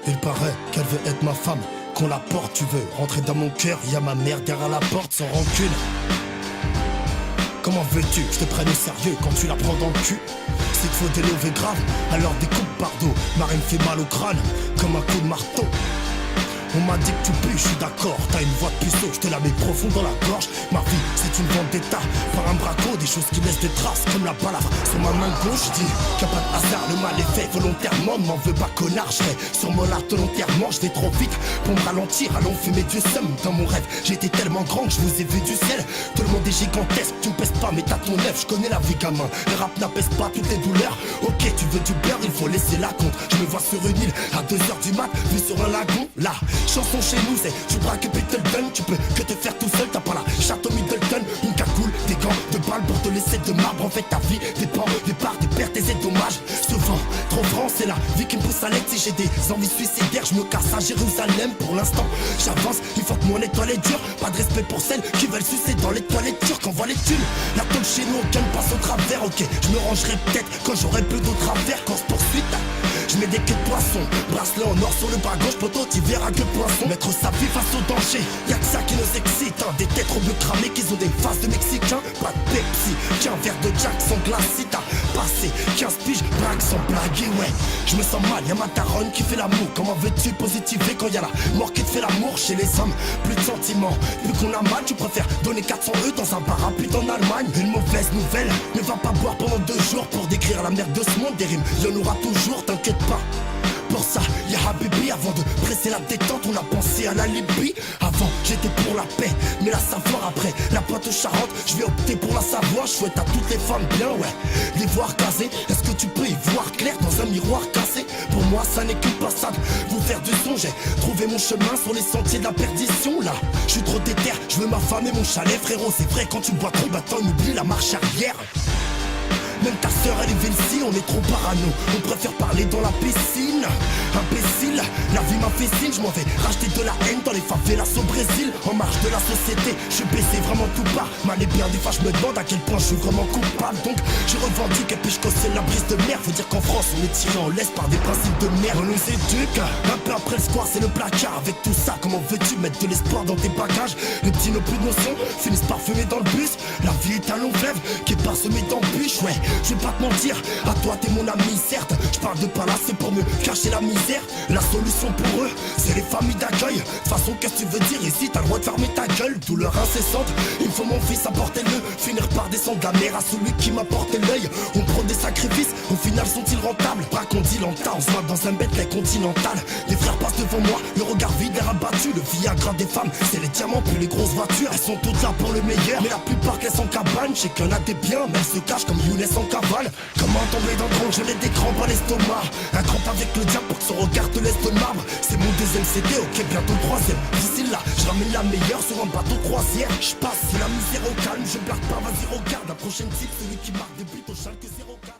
Il paraît qu'elle veut être ma femme, qu'on la porte, tu veux rentrer dans mon cœur, y'a ma mère derrière la porte sans rancune. Comment veux-tu que je te prenne au sérieux quand tu la prends dans le cul? S'il te faut des levées graves, alors découpe bardeau. Marie me fait mal au crâne, comme un coup de marteau. On m'a dit que tu pues, je suis d'accord. T'as une voix de puceau, je te la mets profond dans la gorge. Ma vie, c'est une vendetta par un braco, des choses qui laissent des traces comme la balafre sur ma main gauche. Je dis qu'il n'y a pas de hasard, le mal est fait volontairement. Ne m'en veux pas connard, je serai sur mon art volontairement. Je vais trop vite pour me ralentir, allons fumer Dieu seum. Dans mon rêve, j'étais tellement grand que je vous ai vu du ciel. Tout le monde est gigantesque, tu me pèses pas mais t'as ton œuf. Je connais la vie gamin, le rap n'apaise pas toutes les douleurs. Ok, tu veux du beurre, il faut laisser la compte. Je me vois sur une île à 2h du mat, vu sur un lagon. Là, chanson chez nous, c'est tu braques Beetleton. Tu peux que te faire tout seul, t'as pas la château Middleton. Une cagoule, des gants, de balles pour te laisser de marbre. En fait ta vie dépend des parts, des pertes et des dommages. Souvent, trop franc, c'est la vie qui me pousse à l'aide. Si j'ai des envies suicidaires, je me casse à Jérusalem. Pour l'instant, j'avance, il faut que mon étoile est dure. Pas de respect pour celles qui veulent sucer dans les toilettes turques. Envoie les thunes, la tôle chez nous, aucun ne passe au travers. Ok, je me rangerai peut-être quand j'aurai plus d'autres affaires. Quand poursuite, je mets des queues de poisson, bracelet en or sur le bras gauche, poteau, t'y verras que poisson. Mettre sa vie face au danger, y'a que ça qui nous excite, hein. Des têtes trop cramées qui ont des faces de Mexicains. Pas de Pepsi, qu'un verre de Jack sans glace. Si t'as passé 15 piges, blague sans blague, et ouais, je me sens mal, y'a ma daronne qui fait l'amour. Comment veux-tu positiver quand y'a la mort qui te fait l'amour? Chez les hommes, plus de sentiments, vu qu'on a mal, tu préfères donner 400 € dans un bar rapide en Allemagne. Une mauvaise nouvelle, ne va pas boire pendant 2 jours pour décrire la merde de ce monde. Des rimes, y'en aura toujours, t'inquiète pas. Pour ça, y'a Habibi, avant de presser la détente, on a pensé à la Libye. Avant, j'étais pour la paix, mais la savoir après. La Poitou-Charentes, je vais opter pour la Savoie. Je souhaite à toutes les femmes bien, ouais, les voir casées. Est-ce que tu peux y voir clair dans un miroir cassé? Pour moi, ça n'est qu'une passade, vous faire du son. J'ai trouvé mon chemin sur les sentiers de la perdition. Là, je suis trop déter, je veux ma femme et mon chalet. Frérot, c'est vrai, quand tu bois trop, bah t'en oublies la marche arrière. Même ta sœur elle est Vinci, on est trop parano. On préfère parler dans la piscine. Imbécile, la vie m'a fait signe. Je m'en vais racheter de la haine dans les favelas au Brésil. En marge de la société, je suis baissé vraiment tout bas. Mal et bien des fois je me demande à quel point je suis vraiment coupable. Donc je revendique et puis je cautionne la brise de merde. Faut dire qu'en France on est tiré en laisse par des principes de merde. On nous éduque, un peu après le square c'est le placard. Avec tout ça, comment veux-tu mettre de l'espoir dans tes bagages? Les petits n'ont plus de notion, finissent par fumer dans le bus. La vie est un long fleuve qui est parsemé d'embûches, ouais. Je vais pas te mentir, à toi t'es mon ami certes. Je parle de pas là, c'est pour me cacher la misère. La solution pour eux, c'est les familles d'accueil. De toute façon, qu'est-ce que tu veux dire ici? T'as le droit de fermer ta gueule. Douleur incessante, il me faut mon fils apporter-le. Finir par descendre la mer à celui qui m'a porté l'œil. On prend des sacrifices, au final sont-ils rentables? Pas qu'on dit lenta, on se voit dans un Bentley continental. Les frères passent devant moi, le regard vide et rabattu. Le Viagra des femmes, c'est les diamants puis les grosses voitures. Elles sont toutes là pour le meilleur, mais la plupart qu'elles sont cabanes. Je sais qu'il y en a des biens, mais elles se cachent comme Younes en cavale. Comment tomber dans le trou, je l'ai des crampes à l'estomac. Un crampe avec le diable pour que son regard te laisse de marbre. C'est mon deuxième CD, ok, bientôt le troisième. D'ici là, je ramène la meilleure sur un bateau croisière. Je passe de la misère au calme, je blague pas, vas-y regarde. La prochaine type, celui qui marque des buts au Schalke 04.